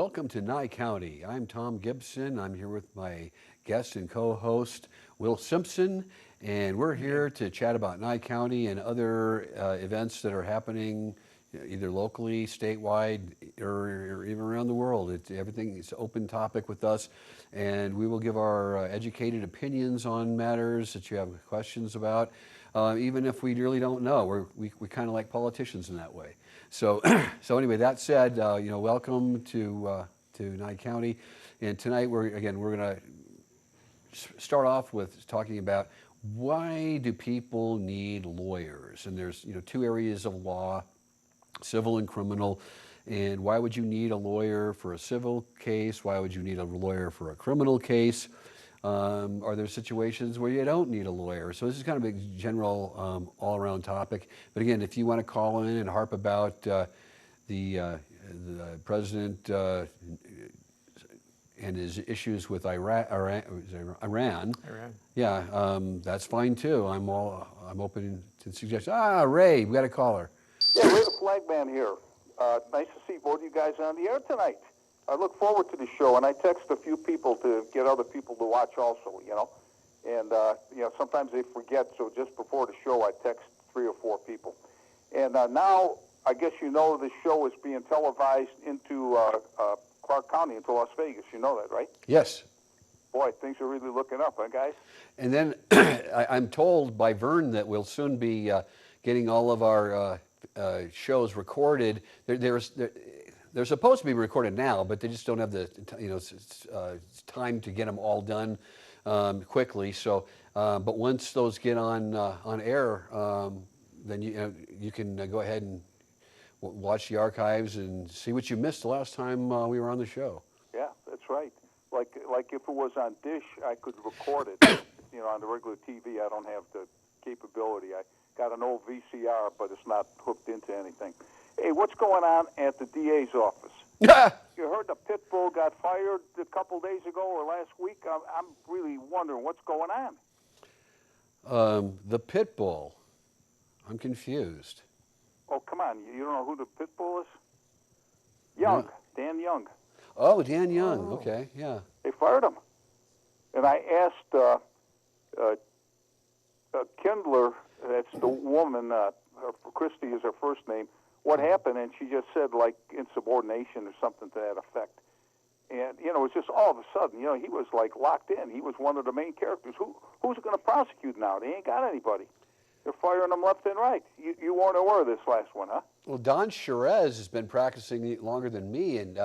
welcome to Nye County. I'm Tom Gibson. I'm here with my guest and co-host, Will Simpson, and we're here to chat about Nye County and other events that are happening either locally, statewide, or even around the world. Everything is open topic with us, and we will give our educated opinions on matters that you have questions about, even if we really don't know. We kind of like politicians in that way. So, anyway, that said, welcome to Nye County, and tonight we're going to start off with talking about why do people need lawyers, and there's two areas of law, civil and criminal, and why would you need a lawyer for a civil case? Why would you need a lawyer for a criminal case? Are there situations where you don't need a lawyer? So this is kind of a general, all-around topic. But again, if you want to call in and harp about the president and his issues with Iran. Yeah, that's fine too. I'm open to suggestions. Ray, we got a caller. Yeah, Ray the Flagman here. Nice to see both of you guys on the air tonight. I look forward to the show, and I text a few people to get other people to watch also, And, sometimes they forget, so just before the show, I text 3 or 4 people. And now, I guess the show is being televised into Clark County, into Las Vegas. You know that, right? Yes. Boy, things are really looking up, huh, guys? And then I'm told by Vern that we'll soon be getting all of our shows recorded. They're supposed to be recorded now, but they just don't have the time to get them all done quickly. So, but once those get on air, then you can go ahead and watch the archives and see what you missed the last time we were on the show. Yeah, that's right. Like if it was on Dish, I could record it. On the regular TV, I don't have the capability. I got an old VCR, but it's not hooked into anything. Hey, what's going on at the DA's office? You heard the pit bull got fired a couple days ago or last week? I'm really wondering what's going on. The pit bull. I'm confused. Oh, come on. You don't know who the pit bull is? Young. No. Dan Young. Oh, Dan Young. Okay, yeah. They fired him. And I asked Kindler, that's the woman, Christy is her first name, what happened, and she just said, like, insubordination or something to that effect. And, it's just all of a sudden, he was, like, locked in. He was one of the main characters. Who's going to prosecute now? They ain't got anybody. They're firing them left and right. You weren't aware of this last one, huh? Well, Don Cherez has been practicing longer than me, and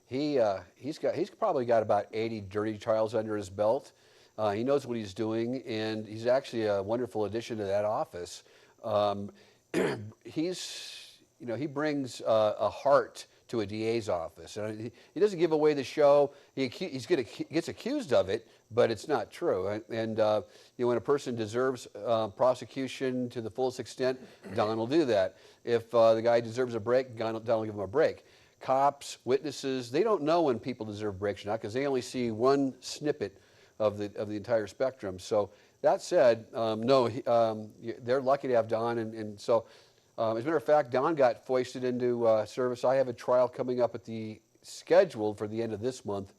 he's probably got about 80 dirty trials under his belt. He knows what he's doing, and he's actually a wonderful addition to that office. He brings a heart to a DA's office. And he doesn't give away the show. He gets accused of it, but it's not true. And when a person deserves prosecution to the fullest extent, Don will do that. If the guy deserves a break, Don will give him a break. Cops, witnesses, they don't know when people deserve breaks or not because they only see one snippet of the entire spectrum. So that said, no, they're lucky to have Don, and so. As a matter of fact, Don got foisted into service. I have a trial coming up scheduled for the end of this month.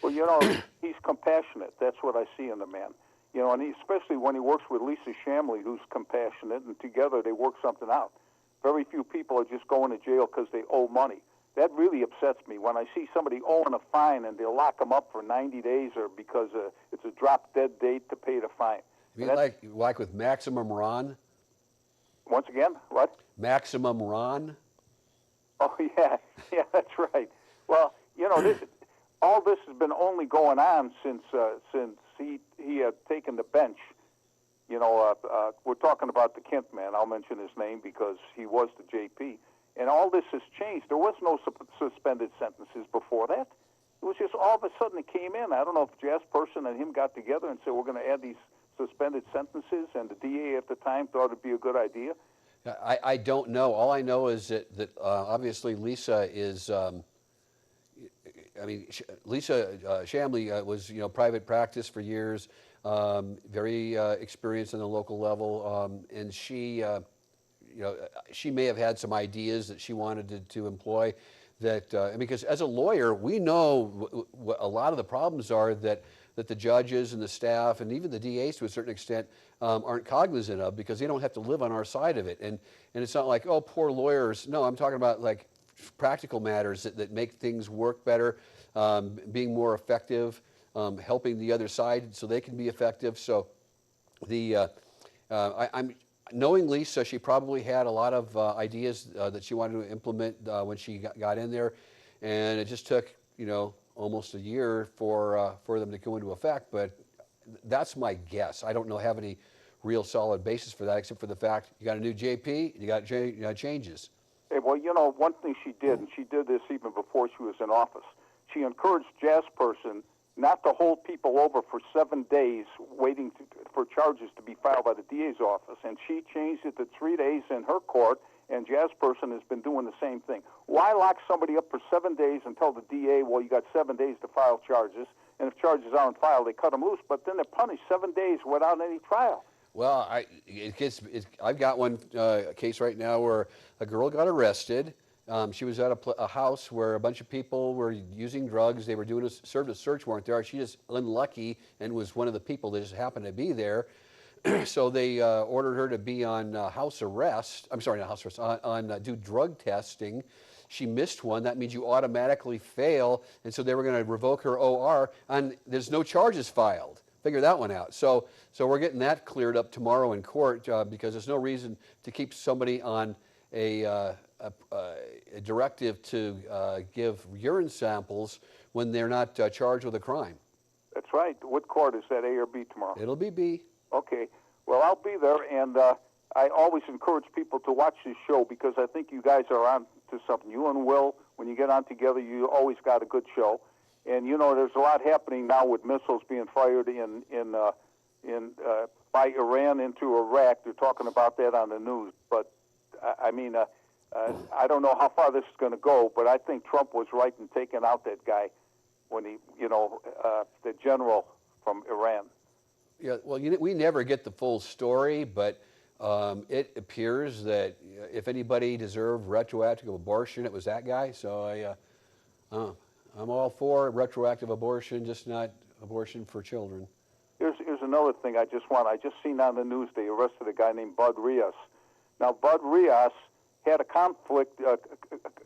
Well, he's compassionate. That's what I see in the man. And especially when he works with Lisa Shamley, who's compassionate, and together they work something out. Very few people are just going to jail because they owe money. That really upsets me when I see somebody owing a fine and they'll lock them up for 90 days or because it's a drop-dead date to pay the fine. You mean like with Maximum Ron? Once again, what? Maximum Ron? Oh, yeah, that's right. Well, all this has been only going on since he had taken the bench. We're talking about the Kent man. I'll mention his name because he was the JP. And all this has changed. There was no suspended sentences before that. It was just all of a sudden it came in. I don't know if Jasperson and him got together and said, we're going to add these suspended sentences, and the DA at the time thought it'd be a good idea. I don't know. All I know is that obviously Lisa is, Lisa Shamley was, private practice for years, very experienced on the local level, and she, she may have had some ideas that she wanted to employ that because as a lawyer, we know what a lot of the problems are that the judges and the staff and even the DAs to a certain extent aren't cognizant of, because they don't have to live on our side of it. And it's not like, oh, poor lawyers. No, I'm talking about like practical matters that make things work better, being more effective, helping the other side so they can be effective. So I'm knowing Lisa, she probably had a lot of ideas that she wanted to implement when she got in there, and it just took, you know, almost a year for them to go into effect. But that's my guess. I don't have any real solid basis for that, except for the fact you got a new JP, you got changes. Hey, well, you know, one thing she did, and she did this even before she was in office, she encouraged Jasperson not to hold people over for 7 days waiting for charges to be filed by the DA's office. And she changed it to 3 days in her court, and Jasperson has been doing the same thing. Why lock somebody up for 7 days and tell the DA, well, you got 7 days to file charges, and if charges aren't filed, they cut them loose, but then they're punished 7 days without any trial? Well, I've got one case right now where a girl got arrested. She was at a house where a bunch of people were using drugs. They were served a search warrant there. She just unlucky and was one of the people that just happened to be there. So they ordered her to be on house arrest. I'm sorry, not house arrest, do drug testing. She missed one. That means you automatically fail. And so they were going to revoke her OR, and there's no charges filed. Figure that one out. So we're getting that cleared up tomorrow in court, because there's no reason to keep somebody on a directive to give urine samples when they're not charged with a crime. That's right. What court is that, A or B tomorrow? It'll be B. Okay. Well, I'll be there, and I always encourage people to watch this show, because I think you guys are on to something. You and Will, when you get on together, you always got a good show. And, you know, there's a lot happening now with missiles being fired by Iran into Iraq. They're talking about that on the news. But, I mean, I don't know how far this is going to go, but I think Trump was right in taking out that guy when he, you know, the general from Iran. Yeah, well, we never get the full story, but it appears that if anybody deserved retroactive abortion, it was that guy. So I'm all for retroactive abortion, just not abortion for children. Here's another thing I just seen on the news. They arrested a guy named Bud Rios. Now, Bud Rios had a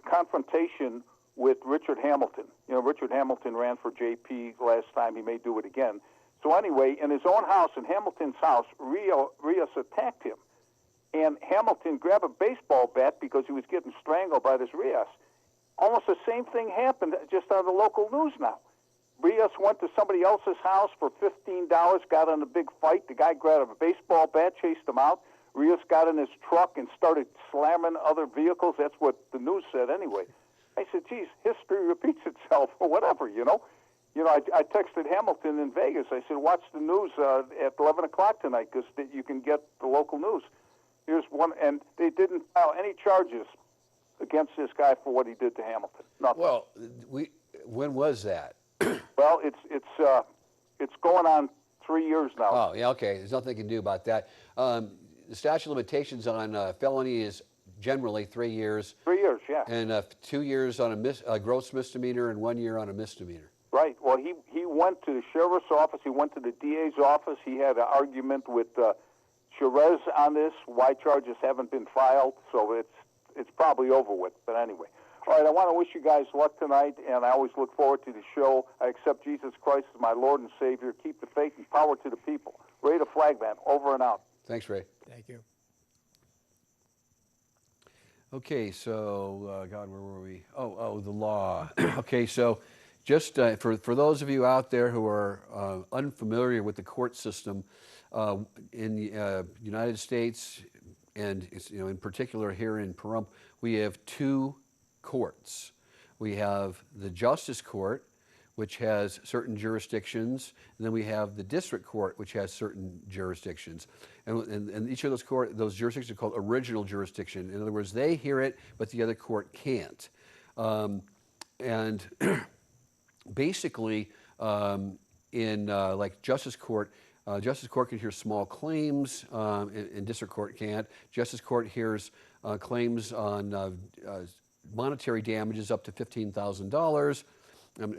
confrontation with Richard Hamilton. You know, Richard Hamilton ran for JP last time. He may do it again. So anyway, in his own house, in Hamilton's house, Rios attacked him. And Hamilton grabbed a baseball bat because he was getting strangled by this Rios. Almost the same thing happened just on the local news now. Rios went to somebody else's house for $15, got in a big fight. The guy grabbed a baseball bat, chased him out. Rios got in his truck and started slamming other vehicles. That's what the news said anyway. I said, geez, history repeats itself or whatever, you know. You know, I texted Hamilton in Vegas. I said, watch the news at 11 o'clock tonight, because you can get the local news. Here's one, and they didn't file any charges against this guy for what he did to Hamilton. Nothing. Well, when was that? Well, it's going on 3 years now. Oh, yeah, okay. There's nothing they can do about that. The statute of limitations on felony is generally 3 years. 3 years, yeah. And 2 years on a gross misdemeanor and 1 year on a misdemeanor. Right. Well, he went to the sheriff's office. He went to the DA's office. He had an argument with Cherez on this, why charges haven't been filed. So it's probably over with. But anyway. All right, I want to wish you guys luck tonight, and I always look forward to the show. I accept Jesus Christ as my Lord and Savior. Keep the faith and power to the people. Ray the Flagman, over and out. Thanks, Ray. Thank you. Okay, so, God, where were we? Oh, the law. Okay, so just for those of you out there who are unfamiliar with the court system in the United States, and in particular here in Pahrump, we have two courts. We have the Justice Court, which has certain jurisdictions, and then we have the District Court, which has certain jurisdictions. And each of those jurisdictions are called original jurisdiction. In other words, they hear it, but the other court can't. And basically, in like Justice Court can hear small claims, and District Court can't. Justice Court hears claims on monetary damages up to $15,000.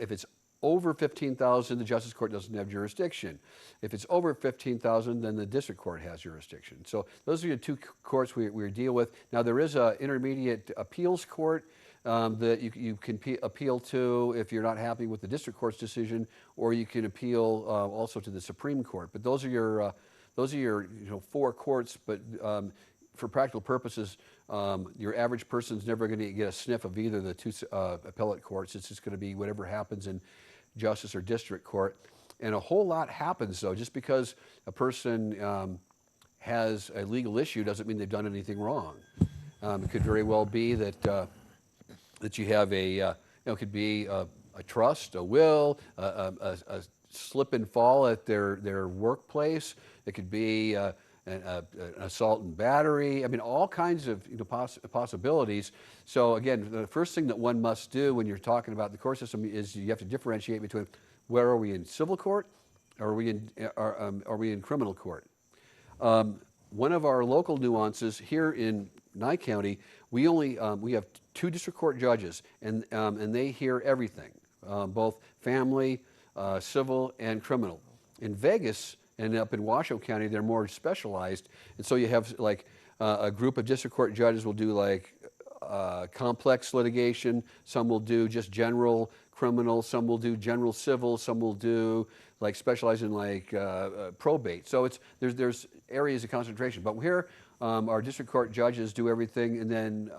If it's over 15,000, the Justice Court doesn't have jurisdiction. If it's over 15,000, then the District Court has jurisdiction. So those are the two courts we deal with. Now there is an intermediate appeals court that you can appeal to if you're not happy with the District Court's decision, or you can appeal also to the Supreme Court. But those are your four courts. But for practical purposes, your average person's never going to get a sniff of either of the two appellate courts. It's just going to be whatever happens in Justice or District Court. And a whole lot happens, though. Just because a person has a legal issue doesn't mean they've done anything wrong. It could very well be that you have it could be a trust, a will, a slip and fall at their workplace. It could be an assault and battery. I mean, all kinds of possibilities. So again, the first thing that one must do when you're talking about the court system is you have to differentiate between where are we in civil court, or are we in criminal court. One of our local nuances here in Nye County, we have two district court judges, and they hear everything, both family, civil, and criminal. In Vegas and up in Washoe County, they're more specialized, and so you have like a group of district court judges will do like complex litigation. Some will do just general criminal. Some will do general civil. Some will do like specialize in like probate. So there's areas of concentration. But here, our district court judges do everything, and then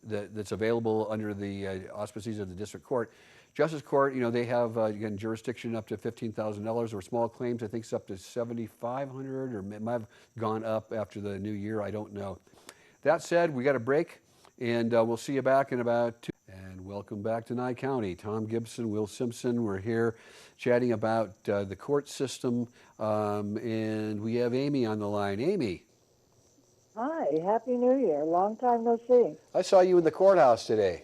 that's available under the auspices of the district court. Justice Court, they have again jurisdiction up to $15,000, or small claims I think it's up to $7,500, or it might have gone up after the new year. I don't know. That said, we got a break, and we'll see you back in about 2. And welcome back to Nye County. Tom Gibson, Will Simpson. We're here chatting about the court system, and we have Amy on the line. Amy. Hi, Happy New Year. Long time no see. I saw you in the courthouse today.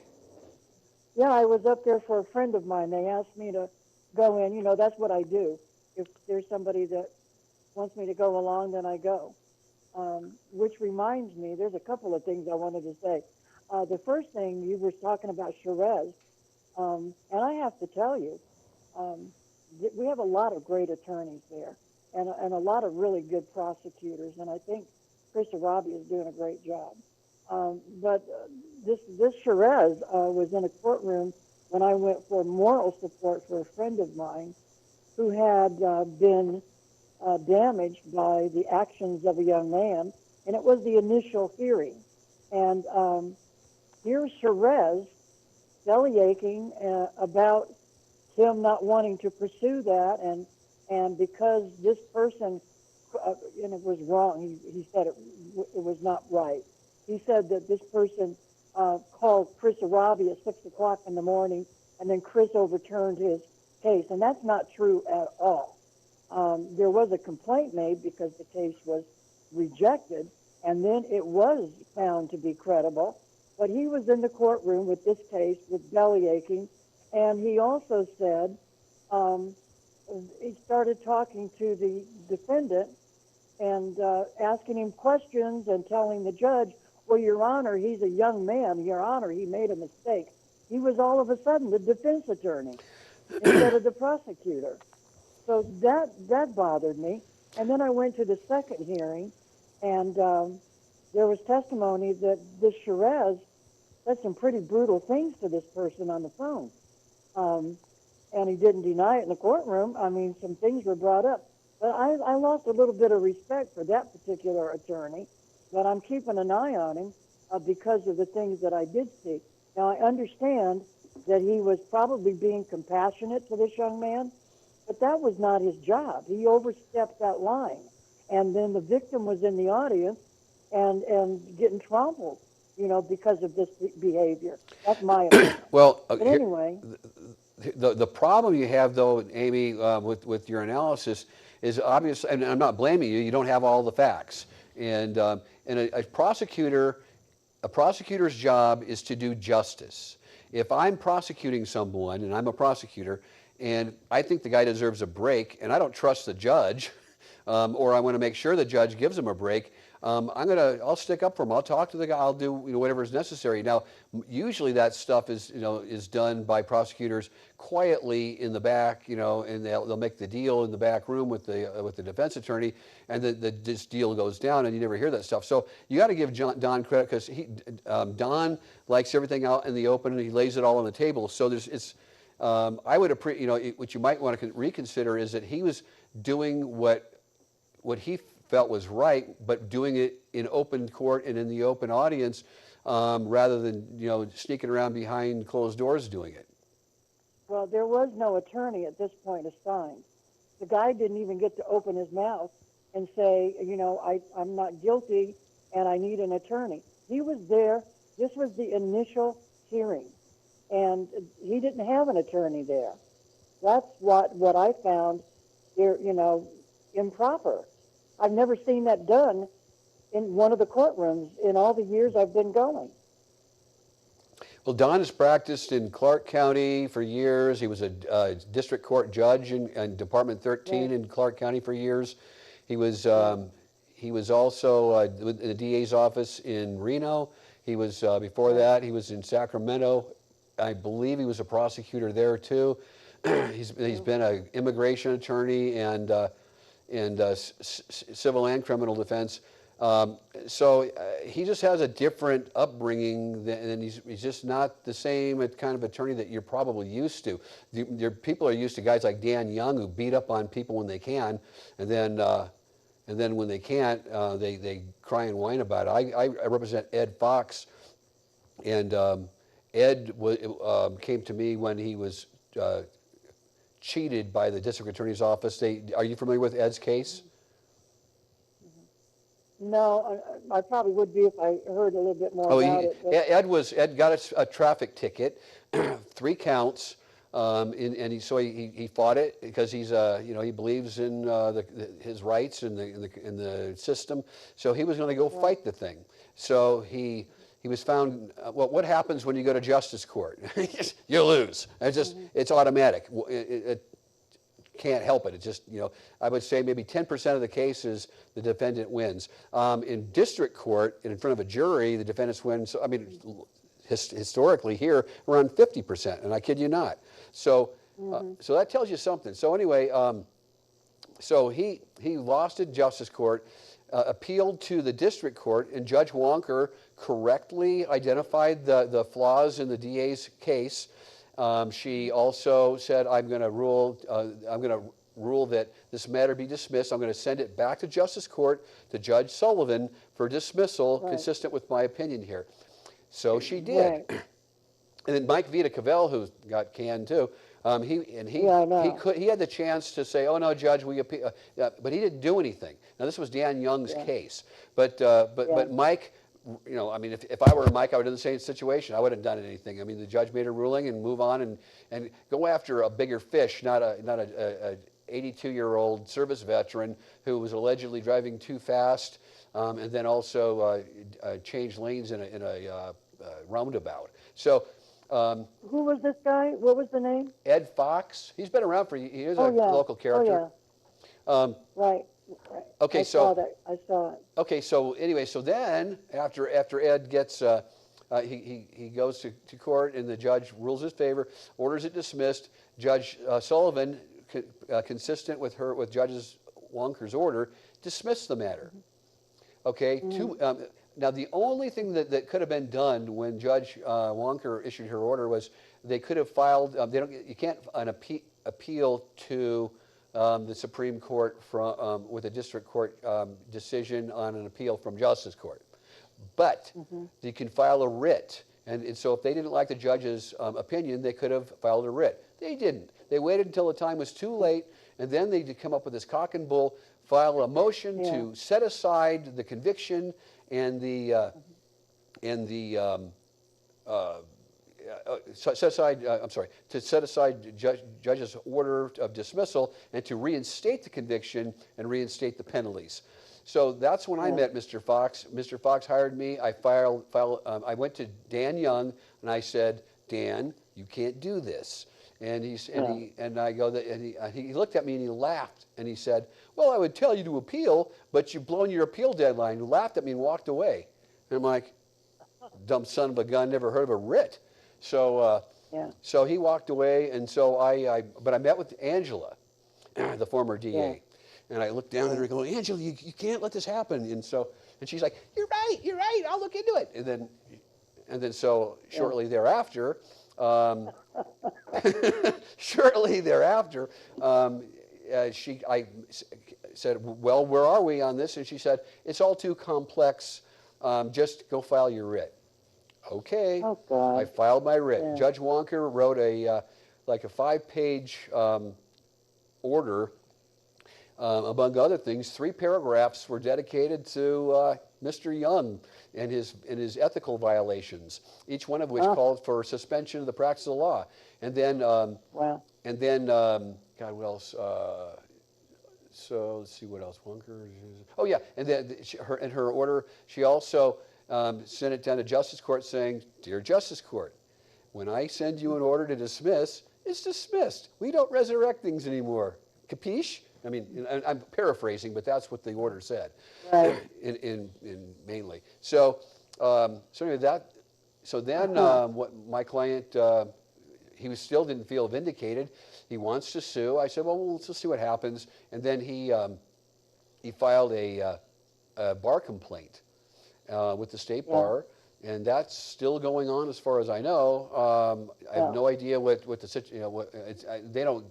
Yeah, I was up there for a friend of mine. They asked me to go in. That's what I do. If there's somebody that wants me to go along, then I go. Which reminds me, there's a couple of things I wanted to say. The first thing, you were talking about Cherez, and I have to tell you, we have a lot of great attorneys there, and a lot of really good prosecutors, and I think Chris Arabi is doing a great job. But this Cherez was in a courtroom when I went for moral support for a friend of mine who had been damaged by the actions of a young man, and it was the initial hearing. And here's Cherez bellyaching about him not wanting to pursue that, and because this person, and it was wrong, he said it was not right. He said that this person called Chris Arabi at 6 o'clock in the morning, and then Chris overturned his case, and that's not true at all. There was a complaint made because the case was rejected, and then it was found to be credible, but he was in the courtroom with this case with belly aching, and he also said he started talking to the defendant and asking him questions and telling the judge, well, Your Honor, he's a young man. Your Honor, he made a mistake. He was all of a sudden the defense attorney instead of the prosecutor. So that bothered me. And then I went to the second hearing, and there was testimony that this Cherez said some pretty brutal things to this person on the phone. And he didn't deny it in the courtroom. I mean, some things were brought up. But I lost a little bit of respect for that particular attorney, but I'm keeping an eye on him because of the things that I did see. Now, I understand that he was probably being compassionate to this young man, but that was not his job. He overstepped that line. And then the victim was in the audience and getting trampled, because of this behavior. That's my opinion. Well, but anyway. The problem you have, though, Amy, with your analysis is obvious, and I'm not blaming you. You don't have all the facts. And a prosecutor's job is to do justice. If I'm prosecuting someone, and I'm a prosecutor, and I think the guy deserves a break, and I don't trust the judge, or I want to make sure the judge gives him a break, I'll stick up for him. I'll talk to the guy. I'll do whatever is necessary. Now, usually that stuff is done by prosecutors quietly in the back, and they'll make the deal in the back room with the defense attorney, and this deal goes down, and you never hear that stuff. So you got to give Don credit, because Don likes everything out in the open, and he lays it all on the table. So I would appreciate, what you might want to reconsider is that he was doing what he felt was right, but doing it in open court and in the open audience, rather than sneaking around behind closed doors doing it. Well, there was no attorney at this point assigned. The guy didn't even get to open his mouth and say, I'm not guilty and I need an attorney. He was there. This was the initial hearing, and he didn't have an attorney there. That's what I found here, improper. I've never seen that done in one of the courtrooms in all the years I've been going. Well, Don has practiced in Clark County for years. He was a district court judge in Department 13 in Clark County for years. He was also in the DA's office in Reno. He was before that. He was in Sacramento. I believe he was a prosecutor there too. He's been an immigration attorney and civil and criminal defense. So he just has a different upbringing, and he's just not the same kind of attorney that you're probably used to. Your people are used to guys like Dan Young, who beat up on people when they can, and then when they can't, they cry and whine about it. I represent Ed Fox, and Ed came to me when he was cheated by the district attorney's office. Are you familiar with Ed's case? No, I probably would be if I heard a little bit more about it. But Ed got a traffic ticket, 3 counts, and he fought it because he believes in his rights in the system. So he was going to go fight the thing. So he was found. Well, what happens when you go to justice court? You lose. It's automatic. It can't help it. It's just, I would say maybe 10% of the cases the defendant wins. In district court and in front of a jury, the defendants win. So, I mean, historically here, around 50%, and I kid you not. So, so that tells you something. So anyway, so he lost at justice court, appealed to the district court, and Judge Wonker correctly identified the flaws in the DA's case. She also said, I'm going to rule that this matter be dismissed. I'm going to send it back to Justice Court to Judge Sullivan for dismissal, consistent with my opinion here. So she did. Right. And then Mike Vita-Cavell, who got canned too, he had the chance to say, "Oh no, Judge, we appeal," but he didn't do anything. Now this was Dan Young's case, but Mike. I mean, if I were Mike, I would have done the same situation. I wouldn't have done anything. I mean, the judge made a ruling and move on and go after a bigger fish, not a 82-year-old service veteran who was allegedly driving too fast, and then also changed lanes in a roundabout. So. who was this guy? What was the name? Ed Fox. He's been around he is a local character. Oh, yeah. Right. Okay, I saw it. Okay, so anyway, so then after Ed gets, he goes to court, and the judge rules his favor, orders it dismissed. Judge Sullivan, consistent with Judge Wonker's order, dismissed the matter. Okay, now the only thing that could have been done when Judge Wonker issued her order was they could have filed. You can't appeal to the Supreme Court with a district court decision on an appeal from Justice Court. But you can file a writ. And so if they didn't like the judge's opinion, they could have filed a writ. They didn't. They waited until the time was too late, and then they come up with this cock and bull, file a motion to set aside the conviction and to set aside judge's order of dismissal and to reinstate the conviction and reinstate the penalties. So that's when I met Mr. Fox. Mr. Fox hired me. I went to Dan Young and I said, Dan, you can't do this. And Yeah. and I go, and he looked at me and he laughed and he said, "Well, I would tell you to appeal, but you've blown your appeal deadline." He laughed at me and walked away. And I'm like, dumb son of a gun, never heard of a writ. So, Yeah. so he walked away, and so but I met with Angela, the former DA, Yeah. and I looked down at her and go, "Angela, you can't let this happen." And she's like, you're right, I'll look into it. And then so Yeah. shortly thereafter, um, shortly thereafter, I said, "Well, where are we on this?" And she said, "It's all too complex. Just go file your writ." Okay. Oh God. I filed my writ. Yeah. Judge Wonker wrote like a 5-page order. Among other things, 3 paragraphs were dedicated to Mr. Young and his ethical violations, each one of which called for suspension of the practice of the law. And then, Wow. God, what else? So let's see what else. Wonker. Oh yeah, and then in her order, she also sent it down to Justice Court saying, "Dear Justice Court, when I send you an order to dismiss, it's dismissed. We don't resurrect things anymore. Capiche?" I mean, I'm paraphrasing, but that's what the order said, Right. in mainly. So, so anyway, so then what my client, he still didn't feel vindicated. He wants to sue. I said, well, let's just see what happens. And then he filed a bar complaint with the state bar, and that's still going on as far as I know. I have no idea what the situation. They don't.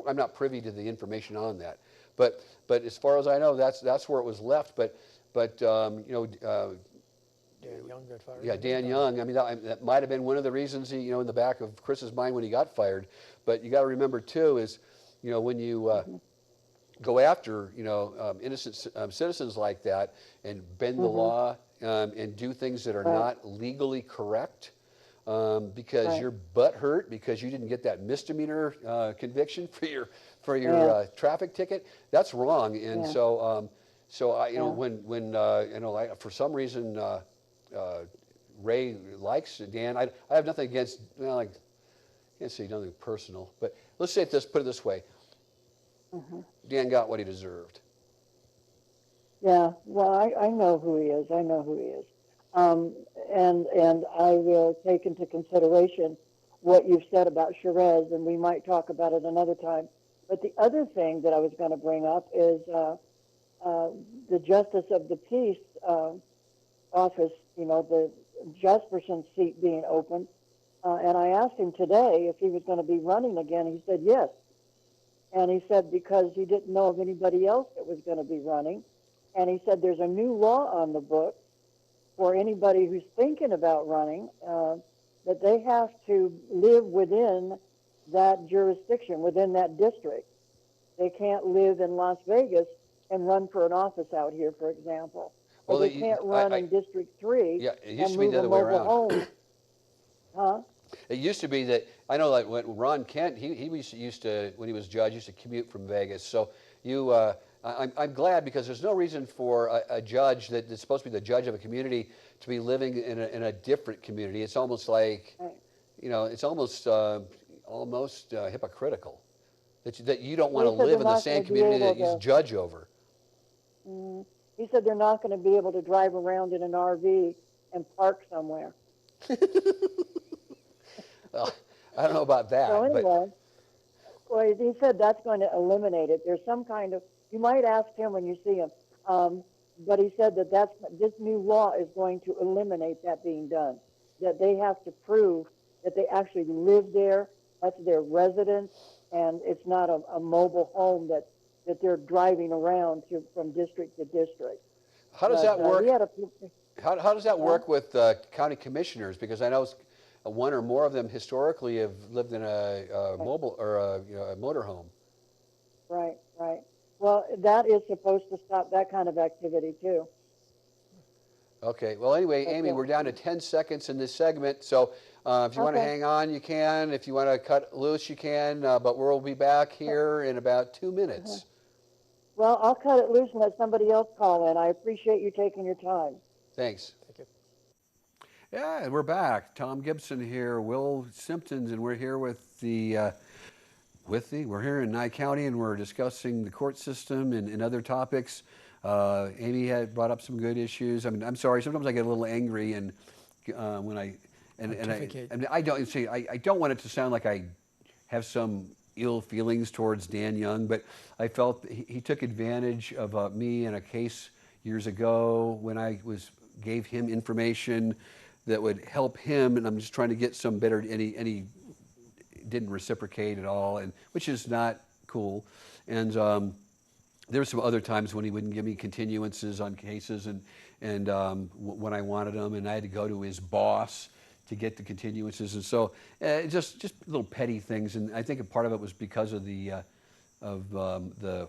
I'm not privy to the information on that, but as far as I know, that's where it was left. But Dan Young got fired. Yeah, Dan Young. I mean, that might have been one of the reasons he, in the back of Chris's mind when he got fired. But you got to remember too is, when you go after innocent citizens like that and bend the law and do things that are not legally correct. Because your butt hurt because you didn't get that misdemeanor conviction for your traffic ticket. That's wrong. And so I for some reason Ray likes Dan. I have nothing against. I can't say nothing personal, but let's say put it this way. Dan got what he deserved. Yeah. Well, I know who he is. I know who he is. And I will take into consideration what you've said about Shiraz, and we might talk about it another time. But the other thing that I was going to bring up is the Justice of the Peace office, the Jesperson's seat being open. And I asked him today if he was going to be running again. He said yes. And he said because he didn't know of anybody else that was going to be running. And he said there's a new law on the book for anybody who's thinking about running, that they have to live within that jurisdiction, within that district. They can't live in Las Vegas and run for an office out here, for example. Or they can't run in District 3 Yeah, it used and to be move the a other way mobile around. home. It used to be that, I know like when Ron Kent, he used to, when he was judge, used to commute from Vegas. So I'm glad because there's no reason for a judge that's supposed to be the judge of a community to be living in a different community. It's almost like, it's almost hypocritical that you don't want to live in the same community that you judge over. He said they're not going to be able to drive around in an RV and park somewhere. Well, I don't know about that. So anyway, well, he said that's going to eliminate it. There's some kind of, you might ask him when you see him, but he said that this new law is going to eliminate that being done, that they have to prove that they actually live there, that's their residence, and it's not a mobile home that they're driving around from district to district. How does that work? How does that work with county commissioners? Because I know one or more of them historically have lived in a mobile or a motorhome. Right, right. Well, that is supposed to stop that kind of activity too. Okay. Well, anyway, Amy, we're down to 10 seconds in this segment. So if you want to hang on, you can. If you want to cut loose, you can. But we'll be back here in about 2 minutes. Well, I'll cut it loose and let somebody else call in. I appreciate you taking your time. Thanks. Thank you. Yeah, we're back. Tom Gibson here, Will Simpsons, and we're here with the We're here in Nye County and we're discussing the court system and other topics. Amy had brought up some good issues. I mean, I'm sorry, sometimes I get a little angry and when I don't see, I don't want it to sound like I have some ill feelings towards Dan Young, but I felt he took advantage of me in a case years ago when I gave him information that would help him, and I'm just trying to get some better, and he didn't reciprocate at all, and which is not cool. And there were some other times when he wouldn't give me continuances on cases, and when I wanted them, and I had to go to his boss to get the continuances, and so just little petty things. And I think a part of it was because of the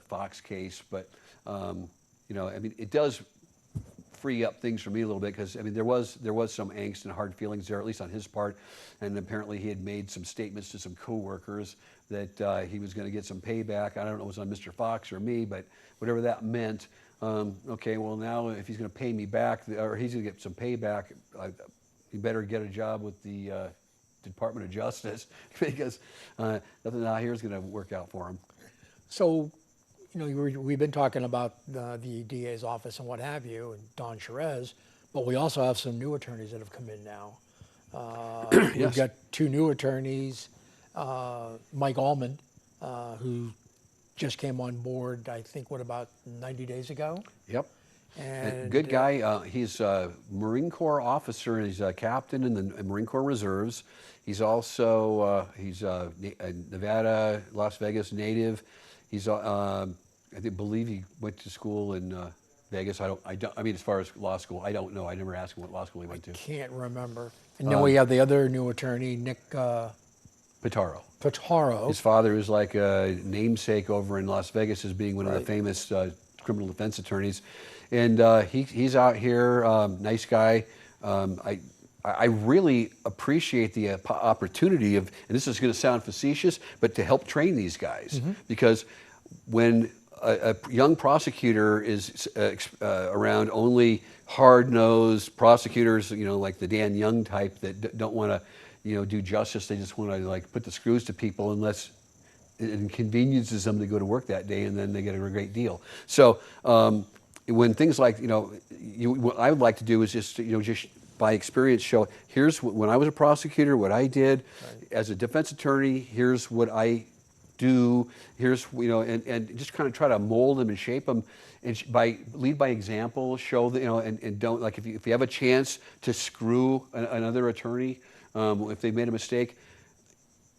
Fox case, but you know, I mean, it does free up things for me a little bit, because I mean there was some angst and hard feelings there, at least on his part, and apparently he had made some statements to some coworkers that he was going to get some payback. I don't know if it was on Mr. Fox or me, but whatever that meant. Okay, well now if he's going to pay me back, or he's going to get some payback, he better get a job with the Department of Justice, because nothing out here is going to work out for him. So, you know, we've been talking about the DA's office and what have you, and Don Cherez, but we also have some new attorneys that have come in now. Yes. We've got two new attorneys, Mike Allman, who just came on board, I think, about 90 days ago? Yep. And good guy. He's a Marine Corps officer. He's a captain in the Marine Corps Reserves. He's also he's a Nevada, Las Vegas native. He's I believe he went to school in Vegas. I mean, as far as law school, I don't know. I never asked him what law school he went to. Can't remember. And then we have the other new attorney, Nick Pitaro. Pitaro. His father is like a namesake over in Las Vegas as being one of the famous criminal defense attorneys. And he's out here, nice guy. I really appreciate the opportunity of, and this is going to sound facetious, but to help train these guys. Because when a young prosecutor is around only hard-nosed prosecutors, you know, like the Dan Young type that don't want to, you know, do justice. They just want to like put the screws to people unless it inconveniences them to go to work that day, and then they get a great deal. So when things like, you know, what I would like to do is just, you know, just by experience show, here's when I was a prosecutor, what I did as a defense attorney, here's what I do, here's, you know, and just kind of try to mold them and shape them, and lead by example, show that, you know, and don't, like, if you have a chance to screw another attorney, if they made a mistake,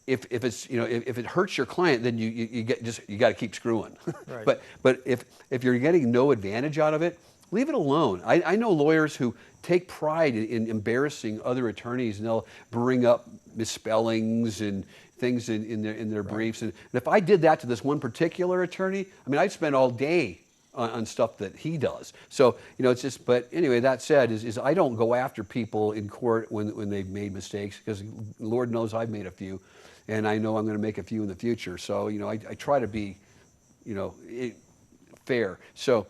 if it's, you know, if it hurts your client, then you got to keep screwing. Right. but if you're getting no advantage out of it, leave it alone. I know lawyers who take pride in embarrassing other attorneys, and they'll bring up misspellings and things in their briefs. And if I did that to this one particular attorney, I mean, I'd spend all day on stuff that he does. So, you know, it's just, but anyway, that said, is I don't go after people in court when they've made mistakes, because Lord knows I've made a few, and I know I'm going to make a few in the future. So, you know, I try to be, you know, fair. So,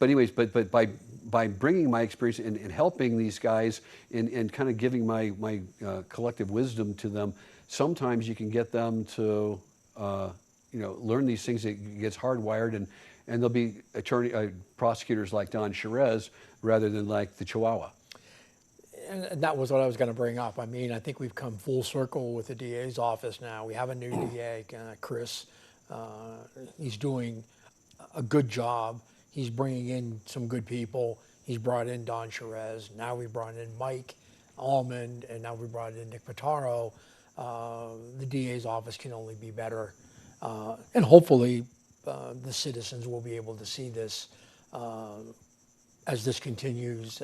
but anyways, but by bringing my experience and helping these guys and kind of giving my collective wisdom to them, sometimes you can get them to, you know, learn these things. It gets hardwired, and there'll be prosecutors like Don Cherez rather than like the Chihuahua. And that was what I was going to bring up. I mean, I think we've come full circle with the DA's office now. We have a new DA, Chris. He's doing a good job. He's bringing in some good people. He's brought in Don Cherez. Now we brought in Mike Allman, and now we brought in Nick Pitaro. The DA's office can only be better. And hopefully the citizens will be able to see this as this continues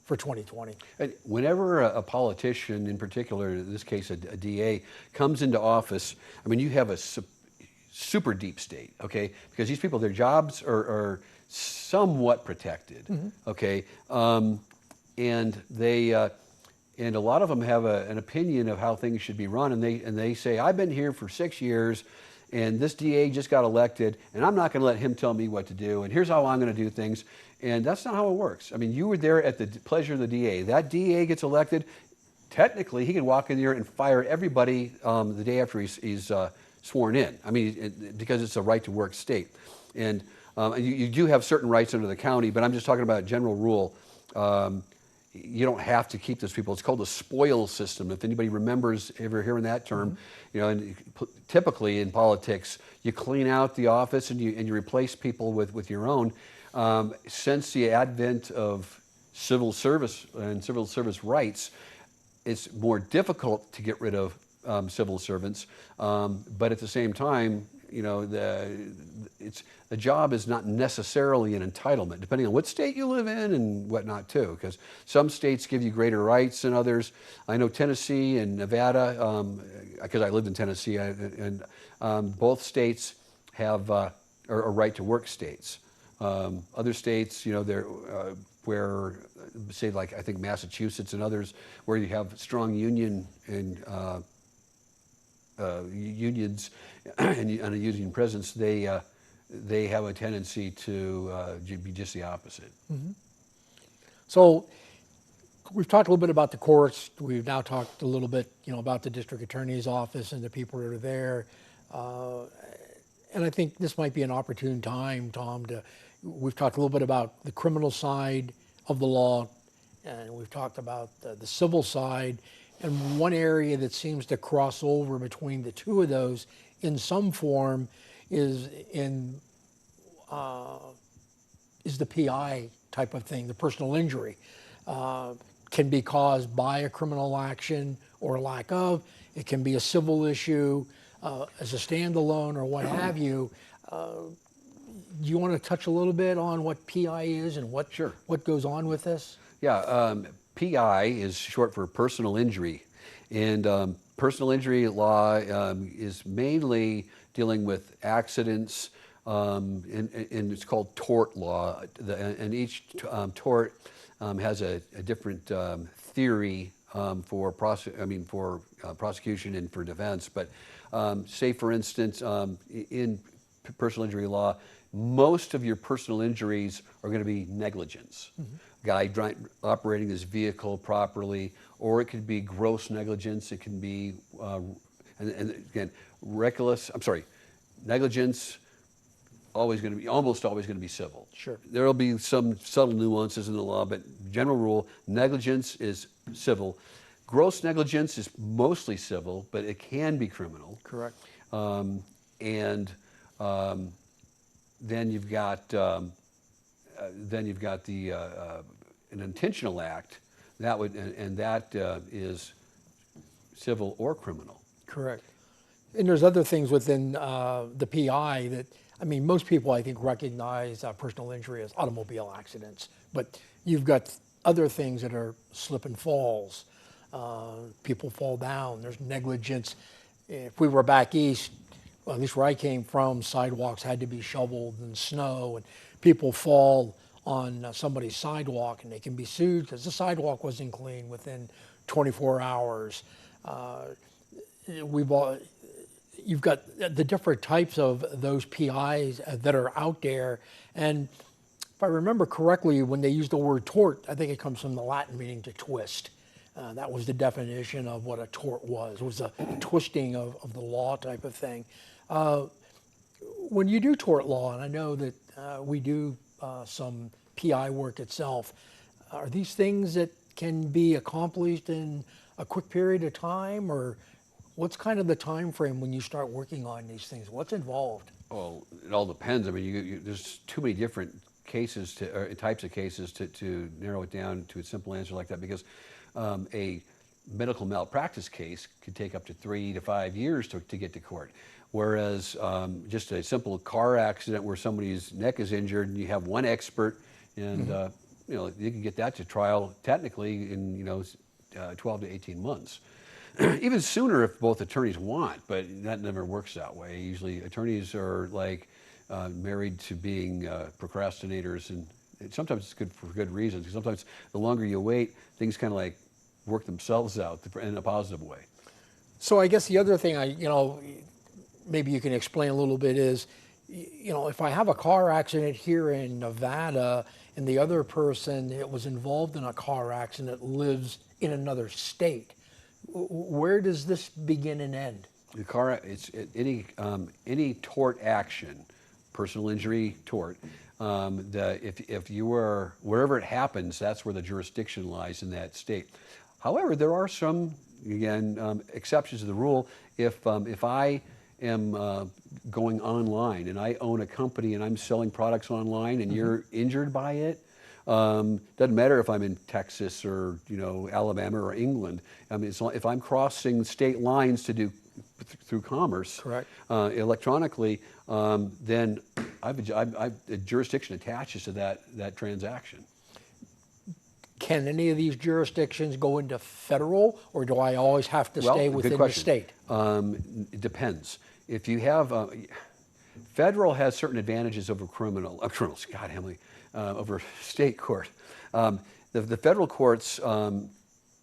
for 2020. And whenever a politician, in particular, in this case a DA, comes into office, I mean, you have a super deep state, okay? Because these people, their jobs are somewhat protected, okay? And they, and a lot of them have an opinion of how things should be run, and they say, I've been here for 6 years, and this DA just got elected, and I'm not going to let him tell me what to do, and here's how I'm going to do things. And that's not how it works. I mean, you were there at the pleasure of the DA. That DA gets elected, technically he can walk in there and fire everybody the day after he's sworn in. I mean, because it's a right to work state. And you do have certain rights under the county, but I'm just talking about a general rule. You don't have to keep those people. It's called the spoil system. If anybody remembers ever hearing that term, you know, and typically in politics, you clean out the office and you replace people with your own. Since the advent of civil service and civil service rights, it's more difficult to get rid of civil servants, but at the same time, you know, the job is not necessarily an entitlement, depending on what state you live in and whatnot too, because some states give you greater rights than others. I know Tennessee and Nevada, because I lived in Tennessee, and both states have are right to work states. Other states, you know, they're where, say, like I think Massachusetts and others, where you have strong union and unions and a union presence, they have a tendency to be just the opposite. So we've talked a little bit about the courts. We've now talked a little bit, you know, about the district attorney's office and the people that are there. And I think this might be an opportune time, Tom, we've talked a little bit about the criminal side of the law, and we've talked about the civil side. And one area that seems to cross over between the two of those in some form is the PI type of thing, the personal injury. Can be caused by a criminal action or lack of. It can be a civil issue as a standalone or what have you. Do you want to touch a little bit on what PI is and what goes on with this? Yeah, PI is short for personal injury, and personal injury law is mainly dealing with accidents, and it's called tort law. And each tort has a different theory for prosecution and for defense. But say, for instance, in personal injury law, most of your personal injuries are going to be negligence. Guy operating his vehicle properly, or it could be gross negligence. It can be, and again, negligence. Almost always going to be civil. Sure. There will be some subtle nuances in the law, but general rule, negligence is civil. Gross negligence is mostly civil, but it can be criminal. Correct. Then you've got an intentional act that is civil or criminal. Correct. And there's other things within the PI that, I mean, most people I think recognize personal injury as automobile accidents, but you've got other things that are slip and falls. People fall down. There's negligence. If we were back east, well, at least where I came from, sidewalks had to be shoveled in snow, and people fall on somebody's sidewalk and they can be sued because the sidewalk wasn't clean within 24 hours. You've got the different types of those PIs that are out there. And if I remember correctly, when they use the word tort, I think it comes from the Latin meaning to twist. That was the definition of what a tort was. It was a twisting of the law type of thing. When you do tort law, and I know that we do some PI work itself, are these things that can be accomplished in a quick period of time, or what's kind of the time frame when you start working on these things? What's involved? Well, it all depends. I mean, there's too many different cases or types of cases to narrow it down to a simple answer like that, because a medical malpractice case could take up to 3 to 5 years to get to court. Whereas just a simple car accident where somebody's neck is injured and you have one expert, and you can get that to trial technically in 12 to 18 months. Even sooner if both attorneys want, but that never works that way. Usually attorneys are like married to being procrastinators, and sometimes it's good for good reasons. Because sometimes the longer you wait, things kind of like work themselves out in a positive way. So I guess the other thing maybe you can explain a little bit is, if I have a car accident here in Nevada and the other person that was involved in a car accident lives in another state, where does this begin and end? The any tort action, personal injury tort. If you were wherever it happens, that's where the jurisdiction lies in that state. However, there are some exceptions to the rule. If I am going online and I own a company and I'm selling products online and you're injured by it, doesn't matter if I'm in Texas or Alabama or England. I mean, if I'm crossing state lines to do through commerce, Correct. Electronically, then the jurisdiction attaches to that transaction. Can any of these jurisdictions go into federal, or do I always have to stay Good within the question. state? It depends. If you have federal has certain advantages over criminals. God, Emily, over state court. The federal courts,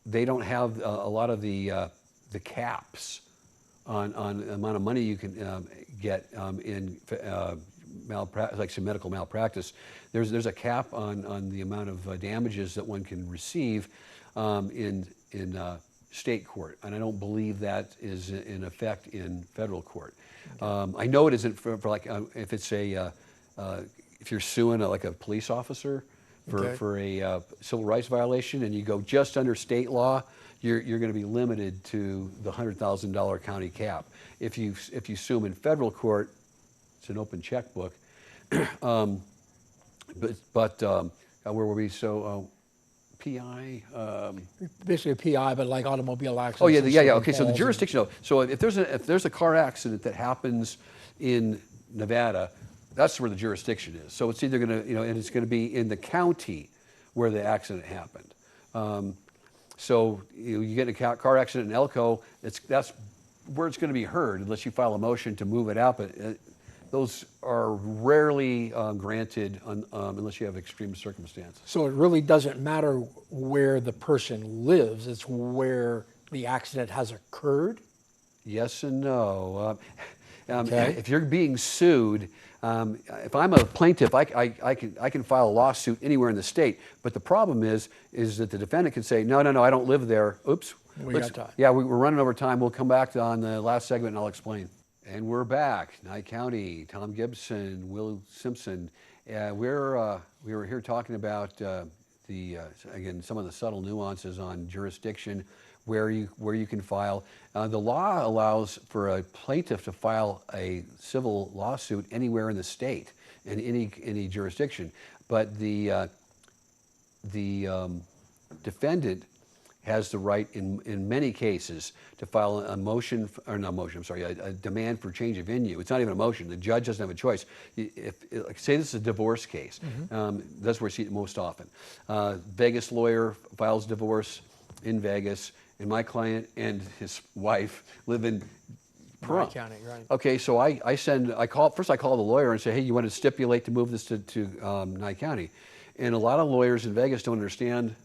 they don't have a lot of the caps on the amount of money you can get in malpractice, like some medical malpractice. There's a cap on the amount of damages that one can receive in state court, and I don't believe that is in effect in federal court. I know it isn't for like if it's if you're suing like a police officer for a civil rights violation and you go just under state law, you're going to be limited to the $100,000 county cap. If you sue them in federal court, it's an open checkbook. But where were we? So PI. Basically a PI, but like automobile accidents. Oh yeah, and yeah. so Okay, so the falls jurisdiction. So if there's a car accident that happens in Nevada, that's where the jurisdiction is. So it's either going to and it's going to be in the county where the accident happened. So you get in a car accident in Elko, that's where it's going to be heard unless you file a motion to move it out. But those are rarely granted unless you have extreme circumstances. So it really doesn't matter where the person lives, it's where the accident has occurred? Yes and no. Okay. If you're being sued, if I'm a plaintiff, I can file a lawsuit anywhere in the state. But the problem is that the defendant can say, no, I don't live there. Oops. We got time. Yeah, we're running over time. We'll come back on the last segment and I'll explain. And we're back. Nye County, Tom Gibson, Will Simpson. We were here talking about again, some of the subtle nuances on jurisdiction, where you can file. The law allows for a plaintiff to file a civil lawsuit anywhere in the state, in any jurisdiction. But the defendant has the right in many cases to file a motion, or not motion, I'm sorry, a demand for change of venue. It's not even a motion. The judge doesn't have a choice. Like, say this is a divorce case. That's where you see it most often. Vegas lawyer files divorce in Vegas, and my client and his wife live in Pahrump. County, right. Okay, so I call the lawyer and say, hey, you want to stipulate to move this to Nye County? And a lot of lawyers in Vegas don't understand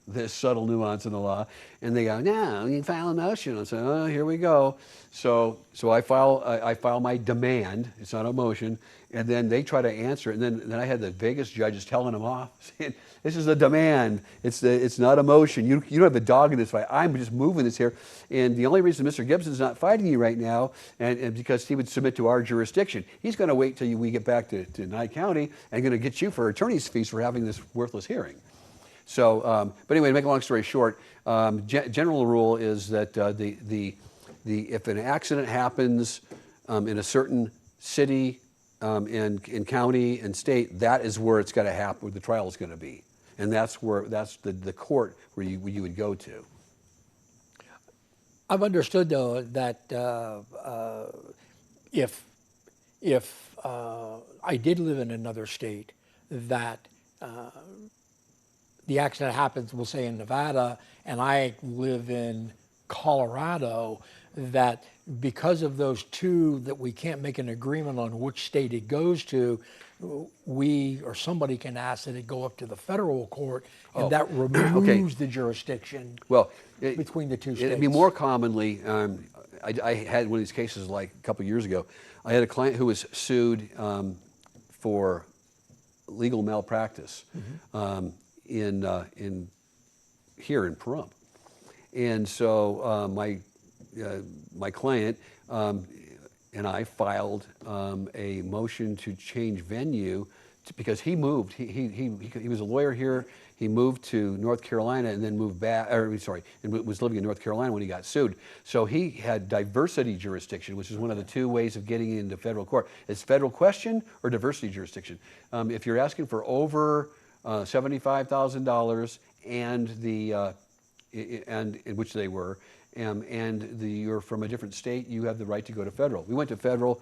this subtle nuance in the law, and they go, no, you file a motion. I say, oh, here we go. So I file my demand. It's not a motion, and then they try to answer it. And then I had the Vegas judges telling them off, saying, this is a demand. It's not a motion. You don't have a dog in this fight. I'm just moving this here. And the only reason Mr. Gibson's not fighting you right now, and because he would submit to our jurisdiction, he's going to wait till we get back to Nye County and going to get you for attorney's fees for having this worthless hearing. So, but anyway, to make a long story short, general rule is that if an accident happens in a certain city and county and state, that is where it's got to happen, where the trial is going to be, and that's the court where you would go to. I've understood though that if I did live in another state, that the accident happens, we'll say in Nevada, and I live in Colorado, that because of those two, that we can't make an agreement on which state it goes to, we or somebody can ask that it go up to the federal court, and that removes the jurisdiction between the two states. It'd be more commonly, I had one of these cases like a couple years ago. I had a client who was sued for legal malpractice. In here in Pahrump, and so my client and I filed a motion to change venue because he moved. He was a lawyer here. He moved to North Carolina and then moved back, or sorry, and was living in North Carolina when he got sued. So he had diversity jurisdiction, which is one of the two ways of getting into federal court. It's federal question or diversity jurisdiction. If you're asking for over $75,000 and and which they were, and you're from a different state, you have the right to go to federal. We went to federal,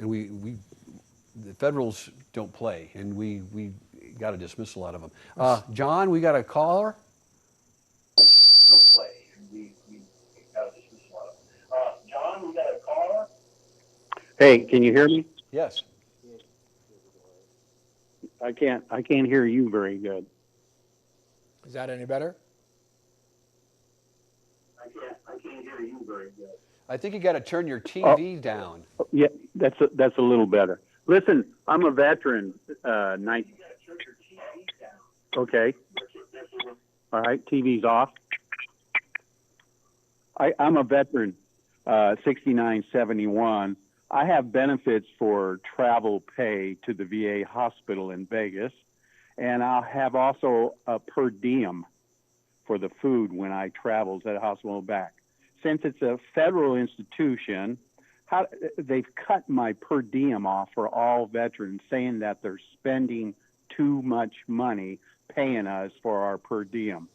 and the federals don't play, and we got to dismiss a lot of them. John, we got a caller. Don't play, and we got to dismiss a lot of them. John, we got a caller. Hey, can you hear me? Yes. I can't hear you very good. Is that any better? I can't hear you very good. I think you got to turn your TV down. Yeah, that's a little better. Listen, I'm a veteran. Okay. All right, TV's off. I'm a veteran, 6971. I have benefits for travel pay to the VA hospital in Vegas, and I'll have also a per diem for the food when I travel to the hospital and back. Since it's a federal institution, they've cut my per diem off for all veterans, saying that they're spending too much money paying us for our per diem.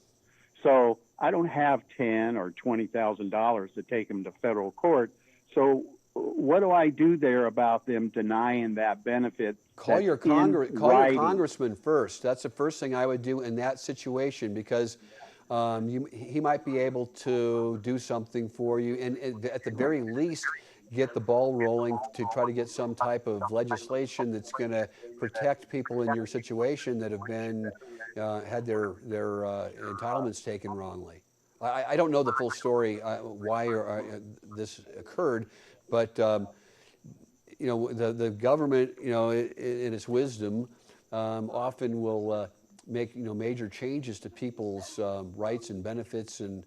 So I don't have $10,000 or $20,000 to take them to federal court. So what do I do there about them denying that benefit? Call your congressman first. That's the first thing I would do in that situation, because he might be able to do something for you, and at the very least get the ball rolling to try to get some type of legislation that's going to protect people in your situation that have been had their entitlements taken wrongly. I don't know the full story why this occurred, but the government, in its wisdom, often will make major changes to people's rights and benefits, and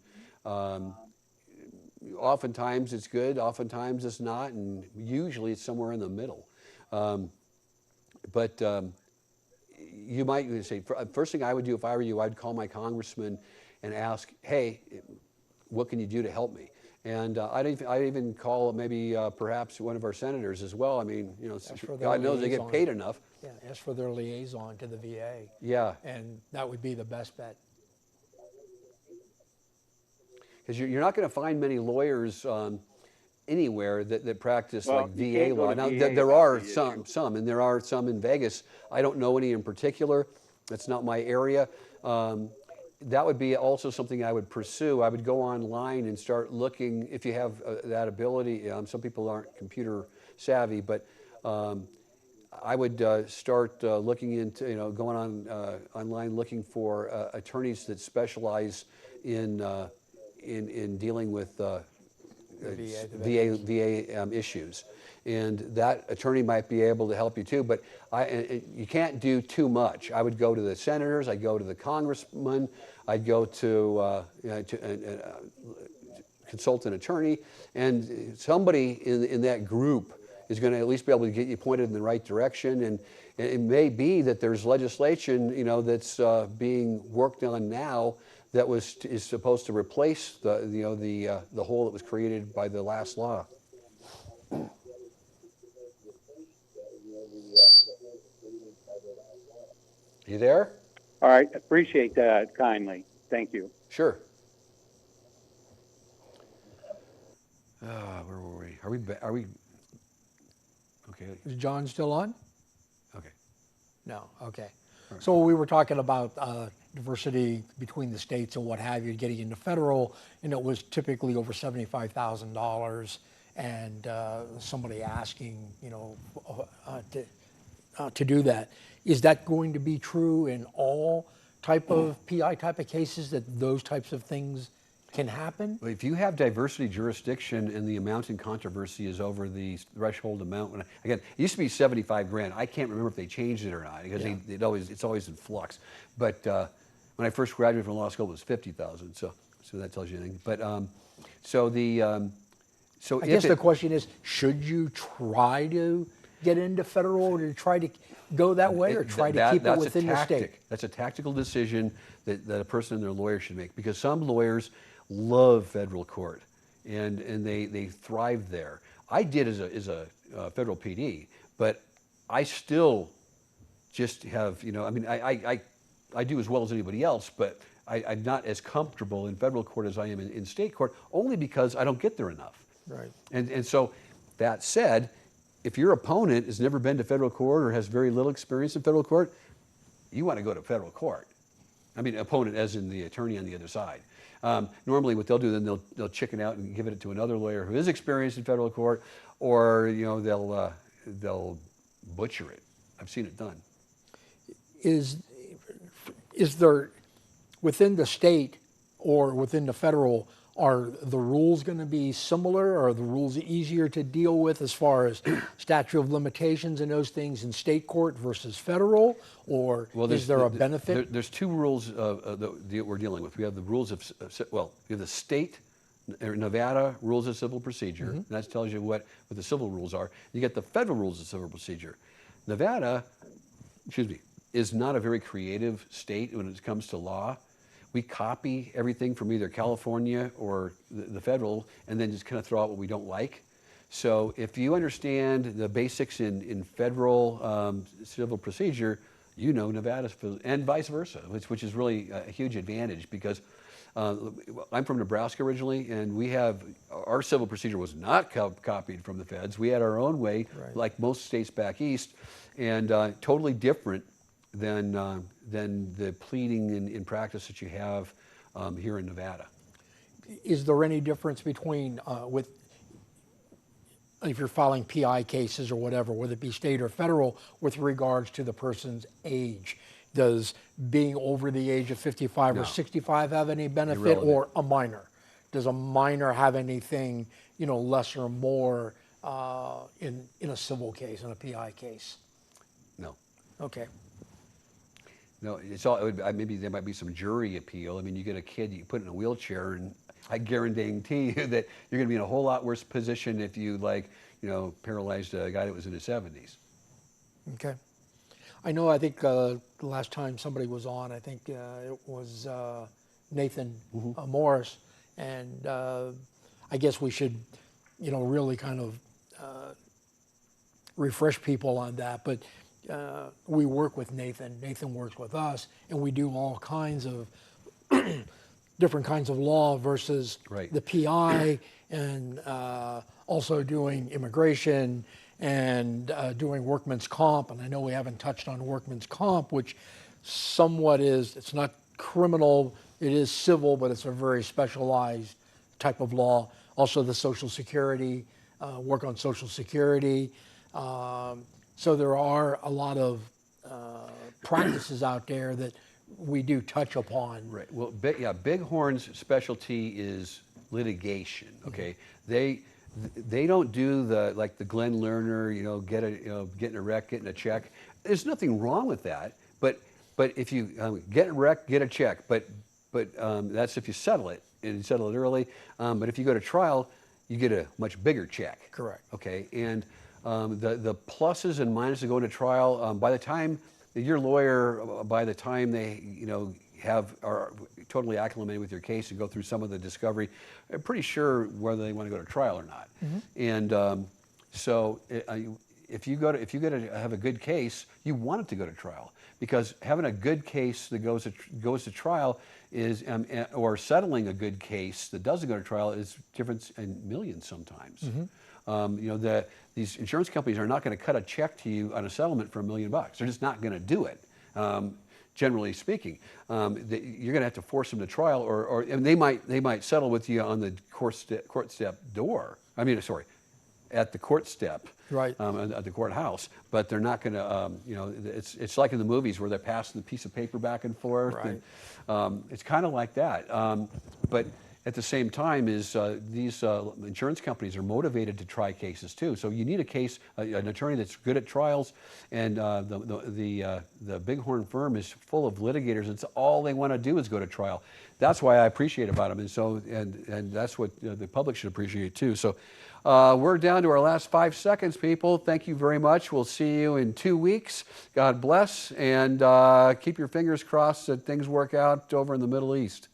oftentimes it's good, oftentimes it's not, and usually it's somewhere in the middle. But you might say, first thing I would do if I were you, I'd call my congressman and ask, hey, what can you do to help me? And I'd even call maybe perhaps one of our senators as well. I mean, God knows they get paid enough. Yeah, ask for their liaison to the VA. Yeah. And that would be the best bet. Because you're not going to find many lawyers anywhere that practice like VA law. Now, there are some, and there are some in Vegas. I don't know any in particular. That's not my area. That would be also something I would pursue. I would go online and start looking, if you have that ability. Some people aren't computer savvy, but I would start looking into, going on online looking for attorneys that specialize in dealing with VA issues, and that attorney might be able to help you too. But you can't do too much. I would go to the senators. I'd go to the congressman. I'd go to consult an attorney, and somebody in that group is going to at least be able to get you pointed in the right direction. And it may be that there's legislation, that's being worked on now that is supposed to replace the hole that was created by the last law. You there? All right, appreciate that kindly. Thank you. Sure. Where were we? Are we? Okay. Is John still on? Okay. No. Okay. Right. So we were talking about diversity between the states and what have you, getting into federal, and it was typically over $75,000, and somebody asking, to do that. Is that going to be true in all type of PI type of cases, that those types of things can happen? If you have diversity jurisdiction and the amount in controversy is over the threshold amount, again, it used to be 75 grand. I can't remember if they changed it or not, because it's always in flux. But when I first graduated from law school, it was 50,000. So that tells you anything. But So I if guess the it- question is, should you try to get into federal, or to try to go that way, or try to keep it that's a within the state? tactic. That's a tactical decision that a person and their lawyer should make, because some lawyers love federal court and they thrive there. I did as a federal PD, but I still just have, I mean, I do as well as anybody else, but I'm not as comfortable in federal court as I am in state court, only because I don't get there enough. Right. And so, that said, if your opponent has never been to federal court or has very little experience in federal court, you want to go to federal court. I mean, opponent as in the attorney on the other side. Normally what they'll do, then they'll chicken out and give it to another lawyer who is experienced in federal court, or they'll butcher it. I've seen it done. Is there, within the state or within the federal, are the rules going to be similar? Are the rules easier to deal with as far as statute of limitations and those things in state court versus federal? Or is there a benefit? There's two rules that we're dealing with. We have the rules of, we have the state, or Nevada rules of civil procedure, and that tells you what the civil rules are. You get the federal rules of civil procedure. Nevada, is not a very creative state when it comes to law. We copy everything from either California or the federal, and then just kind of throw out what we don't like. So if you understand the basics in federal civil procedure, you know Nevada, and vice versa, which is really a huge advantage, because I'm from Nebraska originally, and our civil procedure was not copied from the feds. We had our own way, Right. like most states back east, and totally different than the pleading in practice that you have here in Nevada. Is there any difference between, if you're filing PI cases or whatever, whether it be state or federal, with regards to the person's age? Does being over the age of 55 No. or 65 have any benefit, Irrelevant. or a minor? Does a minor have anything, less or more in a civil case, in a PI case? No. Okay. No, maybe there might be some jury appeal. I mean, you get a kid, you put in a wheelchair, and I guarantee you that you're going to be in a whole lot worse position if you paralyzed a guy that was in his 70s. Okay. I think the last time somebody was on, I think it was Nathan Morris, and I guess we should, really kind of refresh people on that. But we work with Nathan. Nathan works with us, and we do all kinds of different kinds of law versus Right. the PI, and also doing immigration and doing workman's comp. And I know we haven't touched on workman's comp, which somewhat it's not criminal, it is civil, but it's a very specialized type of law. Also the Social Security, work on Social Security. So there are a lot of practices out there that we do touch upon. Right. Well, Bighorn's specialty is litigation. Okay. They don't do the Glenn Lerner, getting a wreck, getting a check. There's nothing wrong with that. But if you get a wreck, get a check. But that's if you settle it, and you settle it early. But if you go to trial, you get a much bigger check. Correct. Okay. And the pluses and minuses of going to trial, by the time your lawyer, by the time they are totally acclimated with your case and go through some of the discovery, I'm pretty sure whether they want to go to trial or not. And so if you go to have a good case, you want it to go to trial, because having a good case that goes to trial is, or settling a good case that doesn't go to trial, is different in millions sometimes. These insurance companies are not going to cut a check to you on a settlement for $1 million. They're just not going to do it. Generally speaking, you're going to have to force them to trial, or they might settle with you on the court step door. At the court step, Right. At the courthouse. But they're not going to. It's like in the movies where they're passing the piece of paper back and forth. Right. And, it's kind of like that. But at the same time, these insurance companies are motivated to try cases too. So you need an attorney that's good at trials, and the Bighorn firm is full of litigators. It's all they want to do is go to trial. That's why I appreciate about them, and that's what the public should appreciate too. So We're down to our last 5 seconds, people. Thank you very much. We'll see you in 2 weeks. God bless, and keep your fingers crossed that things work out over in the Middle East.